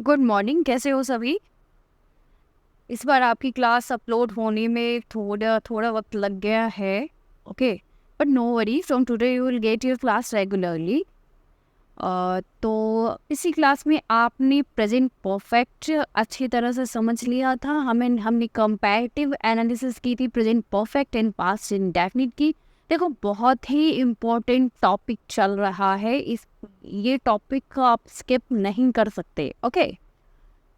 Good morning, कैसे हो सभी। इस बार आपकी क्लास अपलोड होने में थोड़ा थोड़ा वक्त लग गया है। Okay, but no worry, from today you will get your class regularly. तो इसी क्लास में आपने प्रेजेंट परफेक्ट अच्छी तरह से समझ लिया था। हमने कंपैरेटिव एनालिसिस की थी, present perfect and past indefinite की। देखो, बहुत ही इम्पोर्टेंट टॉपिक चल रहा है। ये टॉपिक को आप स्किप नहीं कर सकते। ओके,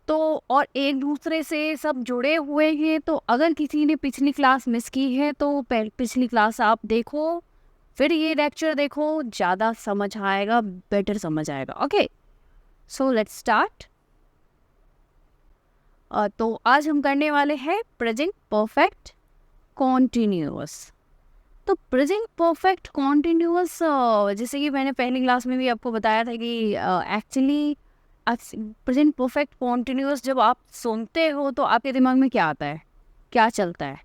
तो और एक दूसरे से सब जुड़े हुए हैं। तो अगर किसी ने पिछली क्लास मिस की है तो पिछली क्लास आप देखो, फिर ये लेक्चर देखो, ज़्यादा समझ आएगा, बेटर समझ आएगा। Okay, so let's start. तो आज हम करने वाले हैं प्रेजेंट परफेक्ट कॉन्टिन्यूअस। तो प्रेजेंट परफेक्ट कॉन्टिन्यूअस, जैसे कि मैंने पहली क्लास में भी आपको बताया था कि एक्चुअली प्रेजेंट परफेक्ट कॉन्टिन्यूअस जब आप सुनते हो तो आपके दिमाग में क्या आता है, क्या चलता है?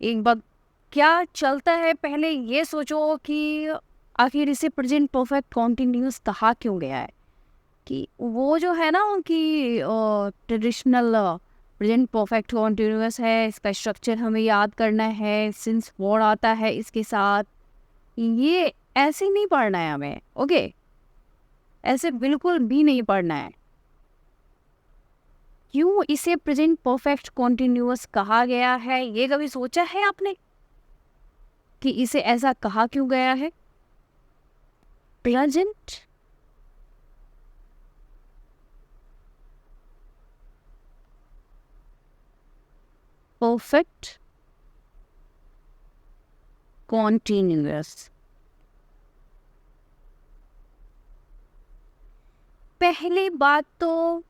एक बार क्या चलता है, पहले ये सोचो कि आखिर इसे प्रेजेंट परफेक्ट कॉन्टिन्यूअस कहा क्यों गया है। कि वो जो है ना कि ट्रेडिशनल प्रेजेंट परफेक्ट कॉन्टिन्यूअस है, इसका स्ट्रक्चर हमें याद करना है, सिंस वर्ड आता है इसके साथ। ये ऐसे नहीं पढ़ना है हमें। ओके, ऐसे बिल्कुल भी नहीं पढ़ना है। क्यों इसे प्रेजेंट परफेक्ट कॉन्टिन्यूअस कहा गया है, ये कभी सोचा है आपने कि इसे ऐसा कहा क्यों गया है? Present perfect continuous. पहली बात तो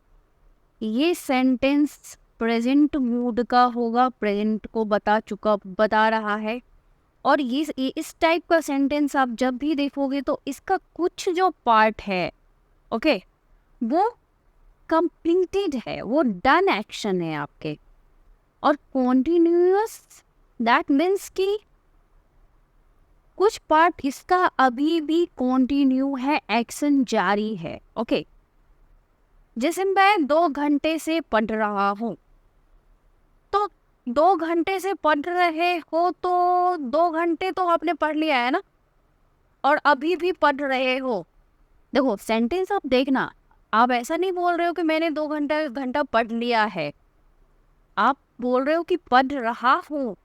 ये सेंटेंस प्रेजेंट मूड का होगा, प्रेजेंट को बता रहा है। और ये इस टाइप का सेंटेंस आप जब भी देखोगे तो इसका कुछ जो पार्ट है, ओके, वो कंप्लीटेड है, वो डन एक्शन है आपके। और कॉन्टिन्यूअस दैट मीन्स कि कुछ पार्ट इसका अभी भी कॉन्टिन्यू है, एक्शन जारी है। ओके, जैसे मैं 2 घंटे से पढ़ रहा हूँ, तो 2 घंटे से पढ़ रहे हो तो 2 घंटे तो आपने पढ़ लिया है ना, और अभी भी पढ़ रहे हो। देखो, सेंटेंस आप देखना, आप ऐसा नहीं बोल रहे हो कि मैंने 2 घंटा पढ़ लिया है, आप बोल रहे हो कि पढ़ रहा हूँ।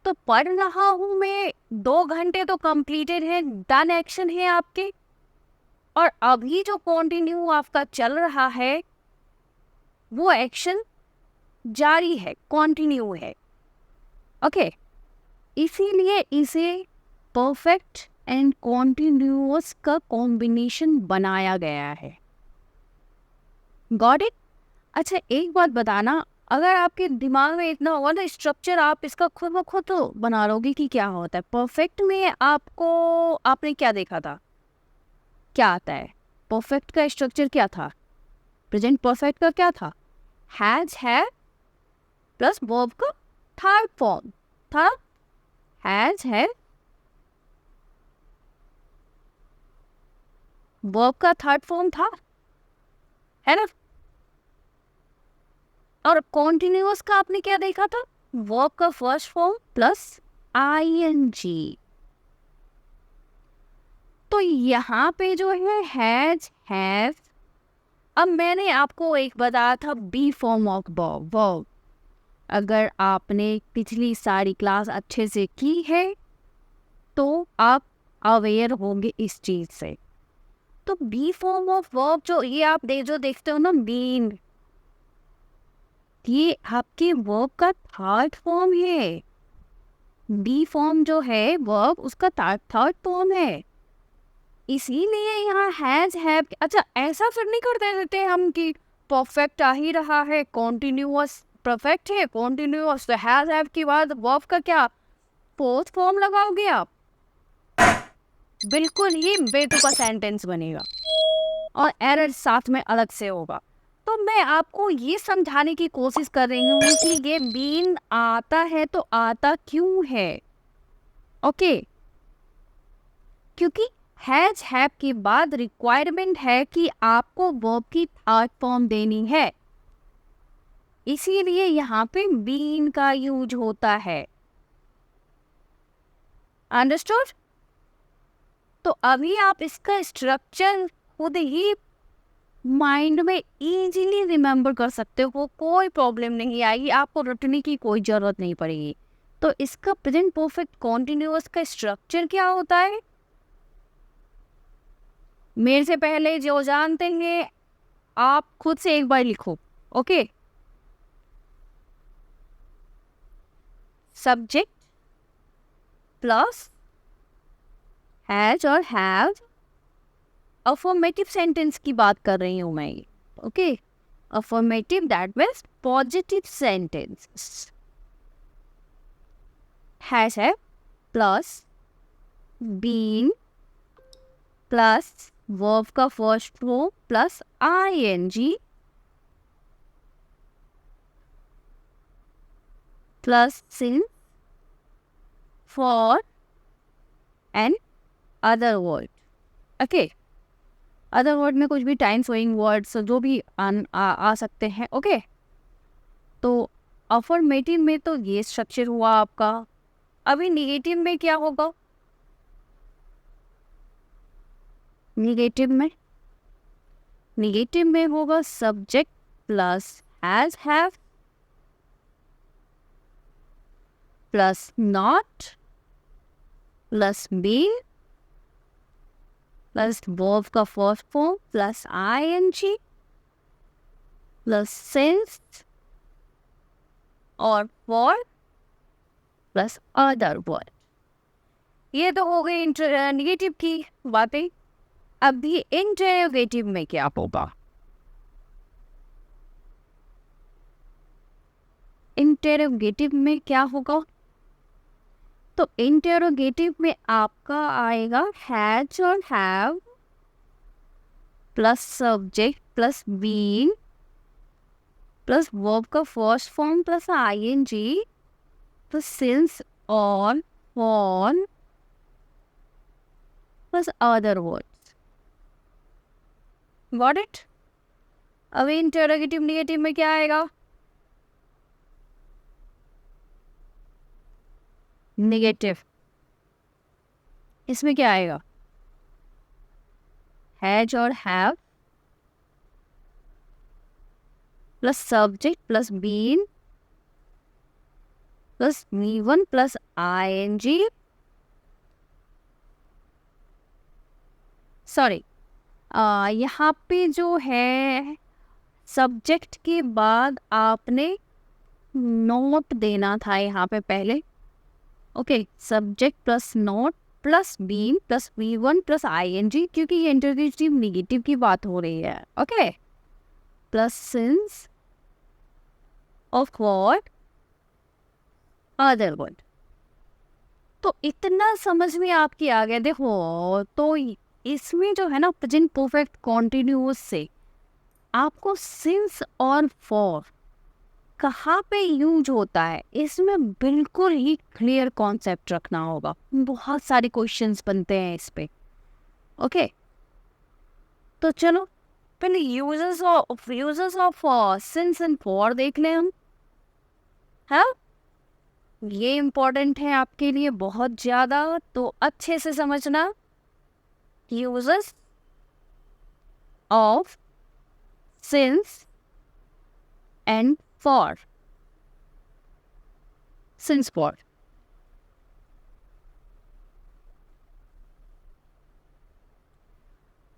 तो पढ़ रहा हूँ मैं, 2 घंटे तो कंप्लीटेड है, डन एक्शन है आपके। और अभी जो कंटिन्यू आपका चल रहा है वो एक्शन जारी है, कंटिन्यू है। ओके, इसीलिए इसे परफेक्ट एंड कॉन्टिन्यूअस का कॉम्बिनेशन बनाया गया है। Got it? अच्छा, एक बात बताना, अगर आपके दिमाग में इतना होगा ना स्ट्रक्चर, आप इसका खुद ब खुद तो बना लोगे कि क्या होता है। परफेक्ट में आपने क्या देखा था, क्या आता है? परफेक्ट का स्ट्रक्चर क्या था? प्रेजेंट परफेक्ट का क्या था? हैज है प्लस वर्ब का थर्ड फॉर्म था। हैज है, वर्ब का थर्ड फॉर्म था, है ना। और कॉन्टिन्यूअस का आपने क्या देखा था? वर्ब का फर्स्ट फॉर्म प्लस आईएनजी। तो यहाँ पे जो है हैज, हैव। अब मैंने आपको एक बताया था बी फॉर्म ऑफ वर्ब। अगर आपने पिछली सारी क्लास अच्छे से की है तो आप अवेयर होंगे इस चीज से। तो बी फॉर्म ऑफ वर्ब जो ये आप जो देखते हो ना, बीन, ये आपके वर्ब का थर्ड फॉर्म है। बी फॉर्म जो है वर्ब, उसका थर्ड फॉर्म है। इसीलिए यहाँ हैज, हैव। अच्छा, ऐसा फिर नहीं कर देते हम कि परफेक्ट आ ही रहा है, कॉन्टिन्यूअस परफेक्ट है, कॉन्टिन्यूअस, तो हैज हैव के बाद वर्ब का क्या फोर्थ फॉर्म लगाओगे आप? बिल्कुल ही बेतुका सेंटेंस बनेगा और एरर साथ में अलग से होगा। तो मैं आपको ये समझाने की कोशिश कर रही हूँ कि ये बीन आता है तो आता क्यों है। ओके, क्योंकि हैज हैव के बाद रिक्वायरमेंट है कि आपको वर्ब की थर्ड फॉर्म देनी है, इसीलिए यहाँ पे बीन का यूज होता है। अंडरस्टूड? तो अभी आप इसका स्ट्रक्चर खुद ही माइंड में इजीली रिमेम्बर कर सकते हो, कोई प्रॉब्लम नहीं आएगी, आपको रटने की कोई ज़रूरत नहीं पड़ेगी। तो इसका प्रेजेंट परफेक्ट कॉन्टिन्यूअस का स्ट्रक्चर क्या होता है, मेरे से पहले जो जानते हैं आप खुद से एक बार लिखो। ओके, सब्जेक्ट प्लस हैज और हैव, अफर्मेटिव सेंटेंस की बात कर रही हूं मैं। Okay, affirmative that means positive sentence. Has have plus been plus verb का first form plus ING plus since for and other word. Okay, other word में कुछ भी टाइम शोइंग वर्ड्स जो भी आ सकते हैं। ओके, तो अफर्मेटिव में तो ये स्ट्रक्चर हुआ आपका। अभी निगेटिव में क्या होगा, निगेटिव में होगा subject plus has have plus not plus be plus verb का first form plus ING plus since और फॉर प्लस अदर वर्ड। ये तो हो गई निगेटिव की बातें। अभी इंटरोगेटिव में क्या होगा, इंटरोगेटिव में क्या होगा, तो इंटरोगेटिव में आपका आएगा हैज और have plus subject plus been plus verb का first form plus ING plus since और for plus other words. Got it? अब इंटरोगेटिव निगेटिव में क्या आएगा, नेगेटिव, इसमें क्या आएगा, हैज और have plus subject plus been plus V1 plus ING, sorry यहाँ पे जो है सब्जेक्ट के बाद आपने नोट देना था यहाँ पे पहले। Okay, subject plus not plus been plus V1 plus ING, क्योंकि ये इंटरोगेटिव निगेटिव की बात हो रही है। Okay, plus since of word other word. तो इतना समझ में आपकी आ गया। देखो, तो इसमें जो है ना प्रेजेंट परफेक्ट कॉन्टिन्यूअस से आपको सिंस और फॉर कहाँ पे यूज होता है, इसमें बिल्कुल ही क्लियर कॉन्सेप्ट रखना होगा। बहुत सारे क्वेश्चंस बनते हैं इस पे। ओके, तो चलो पहले users of since and for देख लें हम। हाँ, ये इम्पोर्टेंट है आपके लिए बहुत ज़्यादा, तो अच्छे से समझना। Users of since and for. Since for,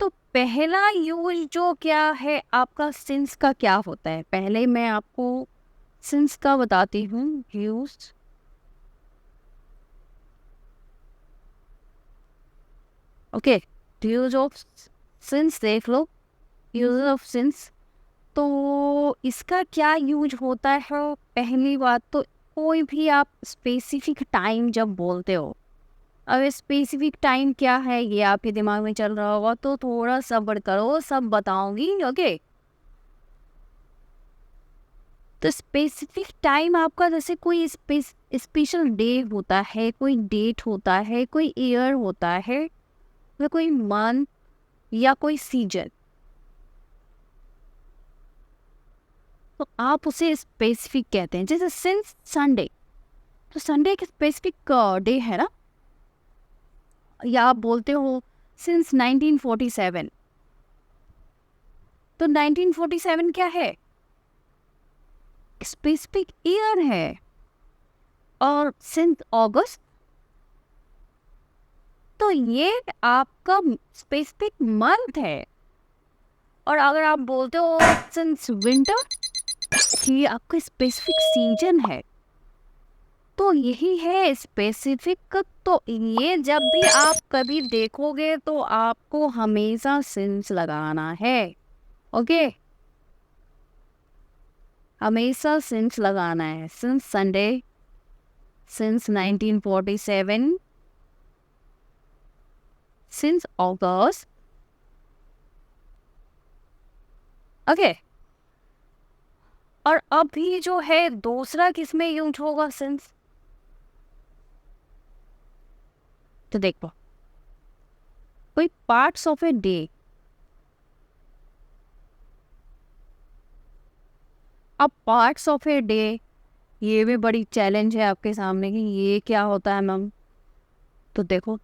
तो पहला यूज जो क्या है आपका सिंस का क्या होता है, पहले मैं आपको सिंस का बताती हूँ use. Okay, use of since देख लो। यूज ऑफ सिंस, तो इसका क्या यूज होता है। पहली बात तो कोई भी आप स्पेसिफिक टाइम जब बोलते हो, अब स्पेसिफिक टाइम क्या है ये आपके दिमाग में चल रहा होगा, तो थोड़ा सब्र करो, सब बताऊंगी। ओके, तो स्पेसिफिक टाइम आपका जैसे कोई स्पेशल डे होता है, कोई डेट होता है, कोई ईयर होता है, फिर कोई मंथ या कोई सीजन, तो आप उसे स्पेसिफिक कहते हैं। जैसे सिंस संडे, तो संडे एक स्पेसिफिक डे है ना। या आप बोलते हो सिंस 1947, तो 1947 क्या है, स्पेसिफिक ईयर है। और सिंस अगस्त, तो ये आपका स्पेसिफिक मंथ है। और अगर आप बोलते हो सिंस विंटर, ये आपका स्पेसिफिक सीजन है। तो यही है स्पेसिफिक। तो ये जब भी आप कभी देखोगे तो आपको हमेशा सिंस लगाना है। ओके, हमेशा सिंस लगाना है। सिंस संडे, सिंस 1947, सिंस अगस्त। ओके, और अभी जो है दूसरा किसमें यूज होगा सिंस, तो देखो कोई पार्ट्स ऑफ ए डे। अब पार्ट्स ऑफ ए डे, ये भी बड़ी चैलेंज है आपके सामने कि ये क्या होता है मैम। तो देखो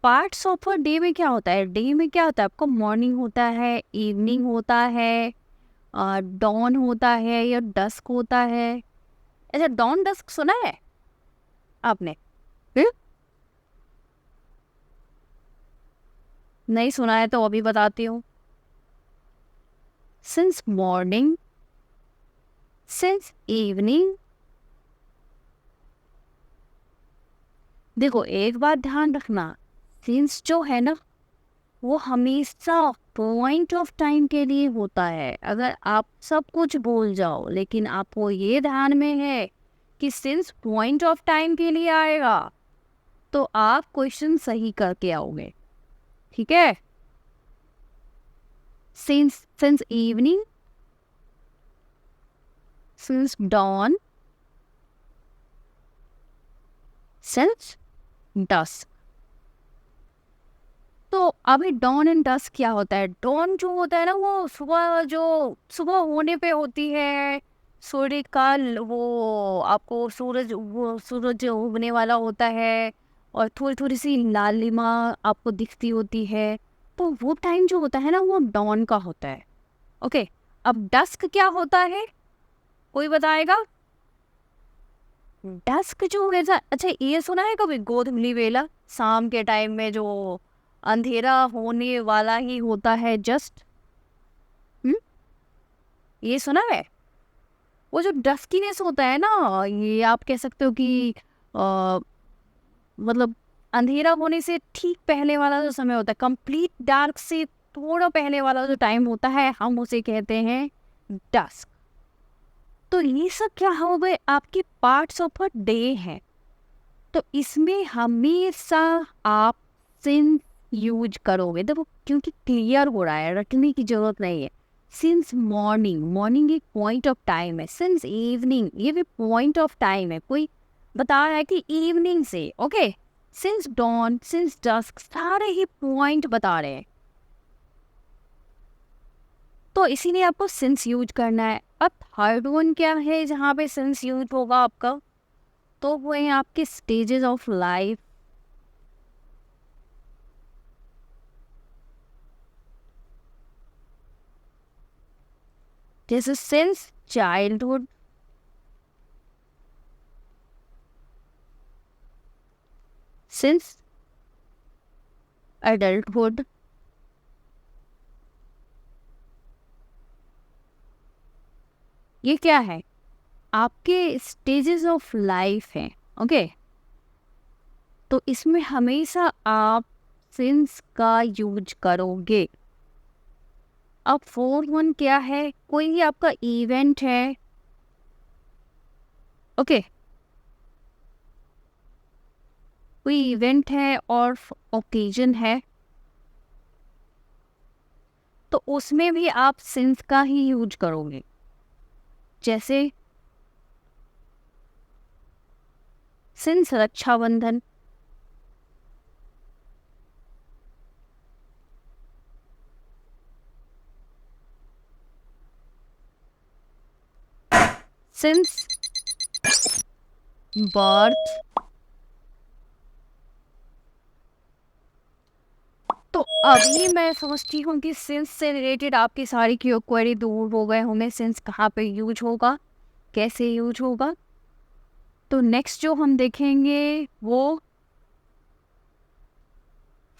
पार्ट्स ऑफ अ डे में क्या होता है, डे में क्या होता है आपको, मॉर्निंग होता है, इवनिंग होता है, डॉन होता है या डस्क होता है। अच्छा, डॉन डस्क सुना है आपने? हम्म? नहीं सुना है तो अभी बताती हूँ। Since morning, since evening. देखो एक बात ध्यान रखना, सिंस जो है ना वो हमेशा पॉइंट ऑफ टाइम के लिए होता है। अगर आप सब कुछ भूल जाओ लेकिन आपको ये ध्यान में है कि सिंस पॉइंट ऑफ टाइम के लिए आएगा, तो आप क्वेश्चन सही करके आओगे। ठीक है, since since evening, since dawn, since dusk. तो अभी डॉन एंड डस्क क्या होता है, डॉन जो होता है ना वो सुबह, जो सुबह होने पे होती है, सूर्य का वो आपको सूरज, वो सूरज उगने वाला होता है और थोड़ी थोड़ी सी लालिमा आपको दिखती होती है। तो वो टाइम जो होता है ना वो डॉन का होता है। ओके, अब डस्क क्या होता है, कोई बताएगा? डस्क जो है अच्छा ये सुना है कभी, गोधूली वेला, शाम के टाइम में जो अंधेरा होने वाला ही होता है जस्ट। ये सुना है? वो जो डस्कीनेस होता है ना, ये आप कह सकते हो कि मतलब अंधेरा होने से ठीक पहले वाला जो समय होता है, कंप्लीट डार्क से थोड़ा पहले वाला जो टाइम होता है, हम उसे कहते हैं डस्क। तो ये सब क्या हो गए, आपके पार्ट्स ऑफ अ डे है। तो इसमें हमेशा आप सिंस यूज करोगे। देखो क्योंकि क्लियर हो रहा है, रटने की जरूरत नहीं है। सिंस मॉर्निंग, मॉर्निंग एक पॉइंट ऑफ टाइम है। सिंस इवनिंग, ये भी पॉइंट ऑफ टाइम है, कोई बता रहा है कि इवनिंग से। Okay, since dawn, since dusk, सारे ही पॉइंट बता रहे हैं। तो इसीलिए आपको सिंस यूज करना है। अब थर्ड वन क्या है जहाँ पे सिंस यूज होगा आपका, तो वो है आपके स्टेजेस ऑफ लाइफ। जैसे सिंस चाइल्डहुड, सिंस एडल्टहुड, ये क्या है, आपके स्टेजेस ऑफ लाइफ हैं। ओके, तो इसमें हमेशा आप सिंस का यूज करोगे। अब फोर्थ वन क्या है, कोई भी आपका इवेंट है। ओके, कोई इवेंट है और ओकेजन है, तो उसमें भी आप सिंस का ही यूज करोगे। जैसे सिंस रक्षाबंधन, सिंस बर्थ। तो अभी मैं सोचती हूँ कि सिंस से रिलेटेड आपकी सारी क्वेरी दूर हो गए होंगे। सिंस कहाँ पे यूज होगा, कैसे यूज होगा। तो नेक्स्ट जो हम देखेंगे वो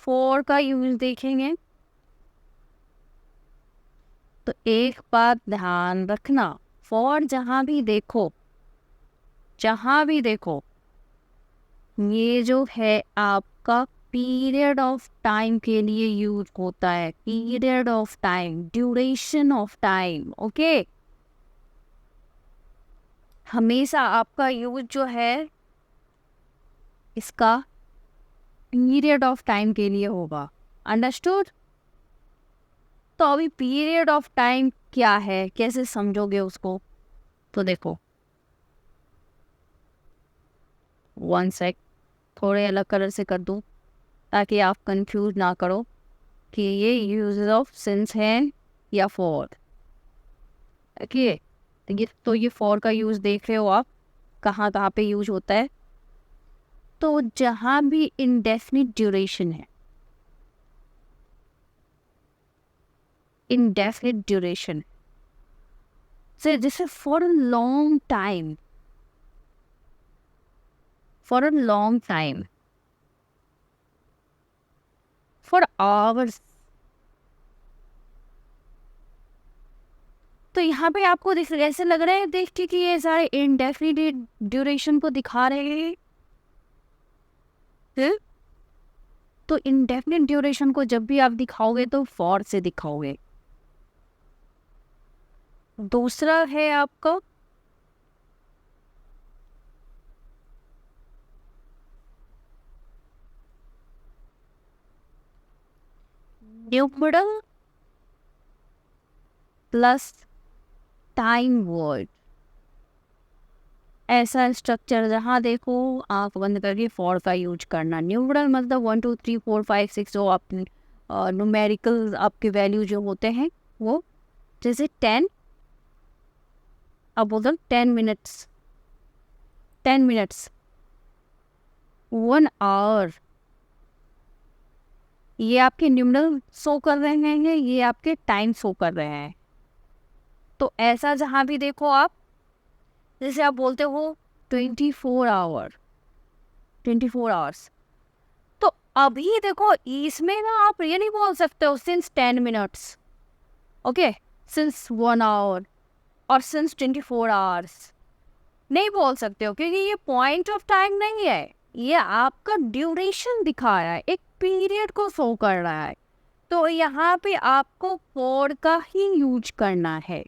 फॉर का यूज देखेंगे। तो एक बात ध्यान रखना, फॉर जहाँ भी देखो, ये जो है आपका पीरियड ऑफ टाइम के लिए यूज होता है। Period of time, duration of time. Okay, हमेशा आपका यूज जो है इसका पीरियड ऑफ टाइम के लिए होगा। अंडरस्टूड। तो अभी पीरियड ऑफ टाइम क्या है, कैसे समझोगे उसको, तो देखो वन सेक, थोड़े अलग कलर से कर दूं ताकि आप कंफ्यूज ना करो कि ये यूज ऑफ सिंस है या फॉर। ओके, तो ये फॉर का यूज देख रहे हो आप, कहाँ कहाँ पे यूज होता है। तो जहाँ भी इंडेफिनिट ड्यूरेशन है, indefinite duration, so this is for a long time, for hours। तो यहाँ पे आपको ऐसे लग रहा है देख के कि ये सारे indefinite ड्यूरेशन को दिखा रहे हैं। तो indefinite ड्यूरेशन को जब भी आप दिखाओगे तो फॉर से दिखाओगे। दूसरा है आपका न्यूमरल प्लस टाइम वर्ड। ऐसा स्ट्रक्चर जहाँ देखो आंख बंद करके फॉर का यूज करना। न्यूमरल मतलब 1 2 3 4 5 6 जो आप न्यूमेरिकल आपके वैल्यू जो होते हैं वो, जैसे 10, अब बोल दो 10 मिनट्स, 1 आवर, ये आपके न्यूमरल शो कर रहे हैं, ये आपके टाइम शो कर रहे हैं। तो ऐसा जहाँ भी देखो आप, जैसे आप बोलते हो 24 आवर्स, तो अभी देखो इसमें ना आप ये नहीं बोल सकते हो since 10 minutes, okay, since 1 hour और सिंस 24 आवर्स नहीं बोल सकते हो, क्योंकि ये पॉइंट ऑफ टाइम नहीं है, ये आपका ड्यूरेशन दिखा रहा है, एक पीरियड को शो कर रहा है। तो यहाँ पे आपको फॉर का ही यूज करना है।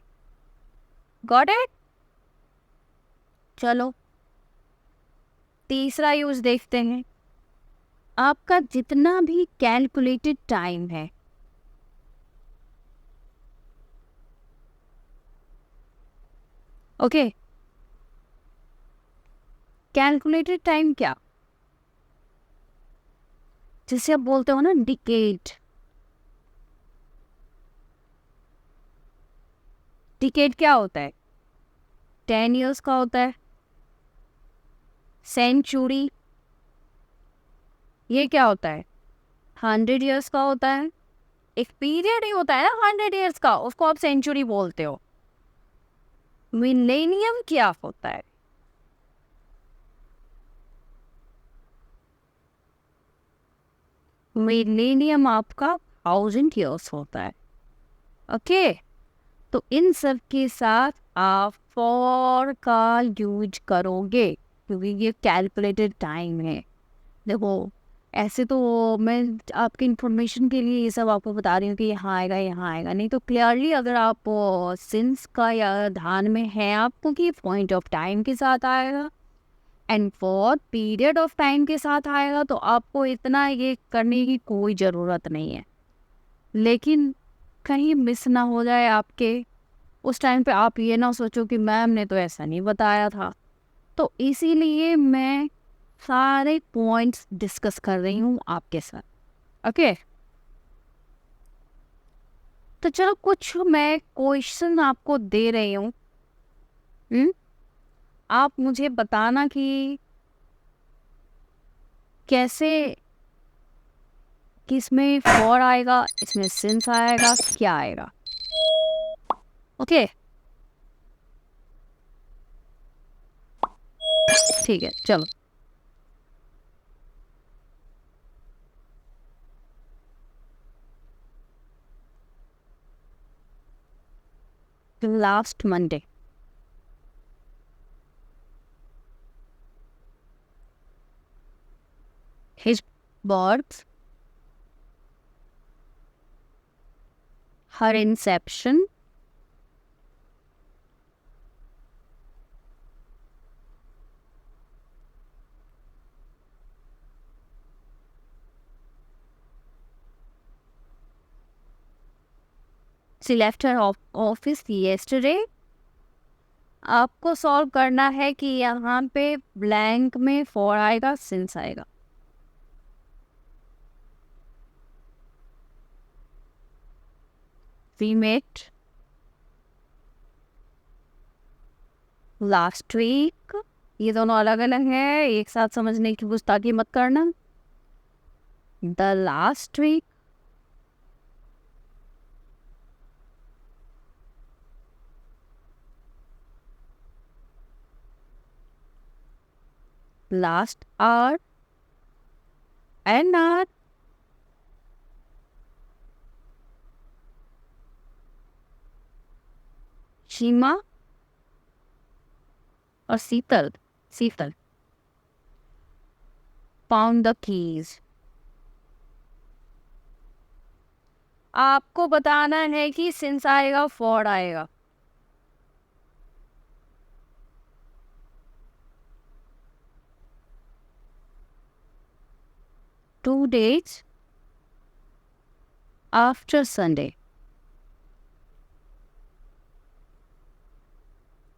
Got it. चलो तीसरा यूज देखते हैं। आपका जितना भी कैलकुलेटेड टाइम है, ओके, कैलकुलेटेड टाइम क्या, जिसे आप बोलते हो ना डिकेड। डिकेड क्या होता है, 10 इयर्स का होता है। सेंचुरी ये क्या होता है, 100 इयर्स का होता है। एक पीरियड ही होता है ना 100 इयर्स का, उसको आप सेंचुरी बोलते हो। मिलेनियम क्या होता है, मिलेनियम आपका 1000 इयर्स होता है। ओके, तो इन सब के साथ आप फॉर का यूज करोगे, क्योंकि ये कैलकुलेटेड टाइम है। देखो ऐसे तो मैं आपकी इंफॉर्मेशन के लिए ये सब आपको बता रही हूँ कि यहाँ आएगा, नहीं तो क्लियरली अगर आप सिंस का या ध्यान में है आपको कि पॉइंट ऑफ टाइम के साथ आएगा and for period of time के साथ आएगा, तो आपको इतना ये करने की कोई ज़रूरत नहीं है। लेकिन कहीं मिस ना हो जाए आपके, उस टाइम पे आप ये ना सोचो कि मैम ने तो ऐसा नहीं बताया था। तो इसीलिए मैं सारे पॉइंट्स डिस्कस कर रही हूँ आपके साथ। ओके, तो चलो कुछ मैं क्वेश्चन आपको दे रही हूँ। आप मुझे बताना कि कैसे, कि इसमें फॉर आएगा, इसमें सिंस आएगा, क्या आएगा। ओके, ठीक है, चलो। Last Monday, his birth, her inception, she left her office yesterday। आपको सॉल्व करना है कि यहाँ पे ब्लैंक में फॉर आएगा, सिंस आएगा। We met last week। ये दोनों अलग अलग है, एक साथ समझने की गुस्ताखी मत करना। The last week, last hour, an hour, शीमा और शीतल, शीतल found the keys। आपको बताना है कि सिंस आएगा, फॉर आएगा। Two days after Sunday।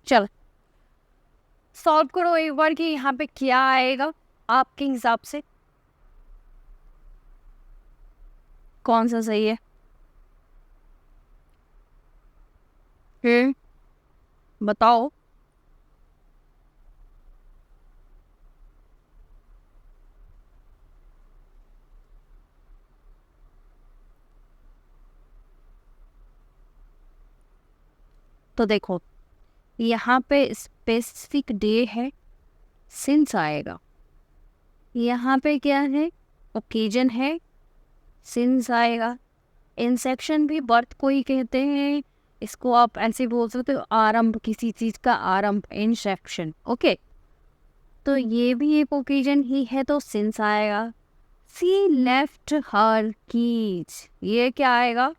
चल सॉल्व करो एक बार कि यहाँ पे क्या आएगा आपके हिसाब से, कौन सा सही है। बताओ। तो देखो यहाँ पे स्पेसिफिक डे है, सिंस आएगा। यहाँ पे क्या है, ओकेजन है, सिंस आएगा। इंसेप्शन भी बर्थ को ही कहते हैं, इसको आप ऐसे बोल सकते हो, आरंभ, किसी चीज का आरंभ, इंसेप्शन। ओके, तो ये भी एक ओकेजन ही है, तो सिंस आएगा। सी लेफ्ट हर कीज, ये क्या आएगा,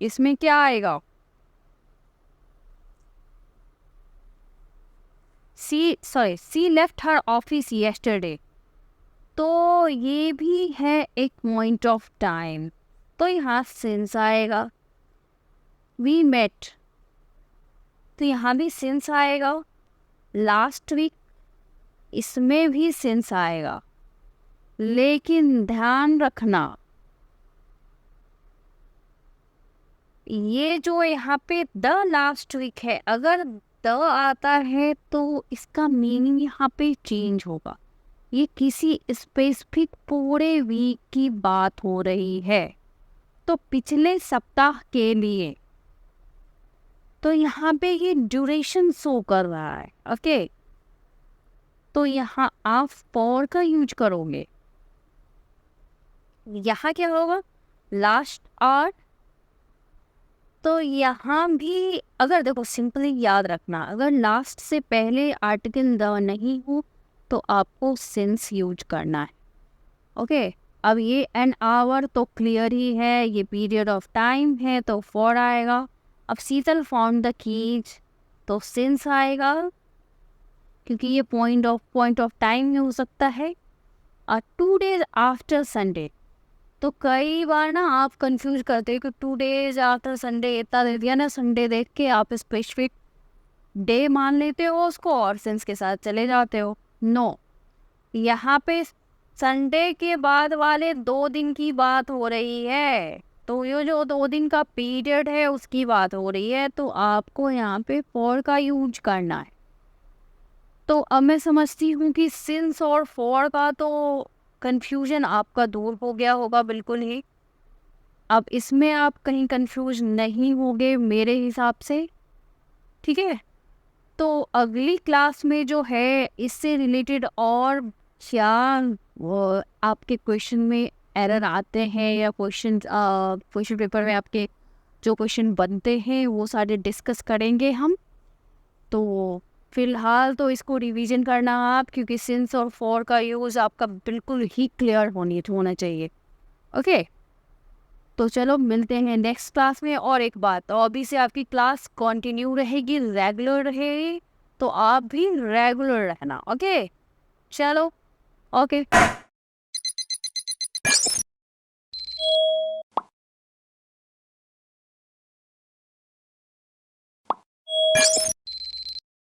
इसमें क्या आएगा, सी लेफ्ट हर ऑफिस येस्टरडे, तो ये भी है एक पॉइंट ऑफ टाइम, तो यहाँ सिंस आएगा। वी मेट, तो यहाँ भी सिंस आएगा। लास्ट वीक, इसमें भी सिंस आएगा, लेकिन ध्यान रखना ये जो यहाँ पे द लास्ट वीक है, अगर द आता है तो इसका मीनिंग यहाँ पे चेंज होगा। ये किसी स्पेसिफिक पूरे वीक की बात हो रही है, तो पिछले सप्ताह के लिए, तो यहाँ पे ये ड्यूरेशन शो कर रहा है। ओके, तो यहाँ आप फॉर का यूज करोगे। यहाँ क्या होगा, लास्ट आवर, तो यहाँ भी अगर देखो सिंपली याद रखना, अगर लास्ट से पहले आर्टिकल द नहीं हो तो आपको सिंस यूज करना है। ओके, अब ये एन आवर तो क्लियर ही है, ये पीरियड ऑफ टाइम है, तो फॉर आएगा। अब शीतल फाउंड द कीज, तो सिंस आएगा, क्योंकि ये पॉइंट ऑफ टाइम में हो सकता है। और 2 days आफ्टर संडे, तो कई बार ना आप कंफ्यूज करते हो कि 2 days आफ्टर संडे इतना दे दिया ना, संडे देख के आप स्पेसिफिक डे मान लेते हो उसको और सिंस के साथ चले जाते हो। नो, यहाँ पे संडे के बाद वाले 2 दिन की बात हो रही है, तो ये जो 2 दिन का पीरियड है उसकी बात हो रही है, तो आपको यहाँ पे फॉर का यूज करना है। तो अब मैं समझती हूँ कि सिंस और फॉर का तो कन्फ्यूजन आपका दूर हो गया होगा बिल्कुल ही। अब इसमें आप कहीं कन्फ्यूज नहीं होगे मेरे हिसाब से, ठीक है? तो अगली क्लास में जो है इससे रिलेटेड और क्या आपके क्वेश्चन में एरर आते हैं या क्वेश्चन पेपर में आपके जो क्वेश्चन बनते हैं वो सारे डिस्कस करेंगे हम। तो फिलहाल तो इसको रिवीजन करना आप, क्योंकि सिंस और फॉर का यूज़ आपका बिल्कुल ही क्लियर होना चाहिए। ओके, तो चलो मिलते हैं नेक्स्ट क्लास में। और एक बात, तो अभी से आपकी क्लास कंटिन्यू रहेगी, रेगुलर रहेगी, तो आप भी रेगुलर रहना। ओके, चलो, ओके।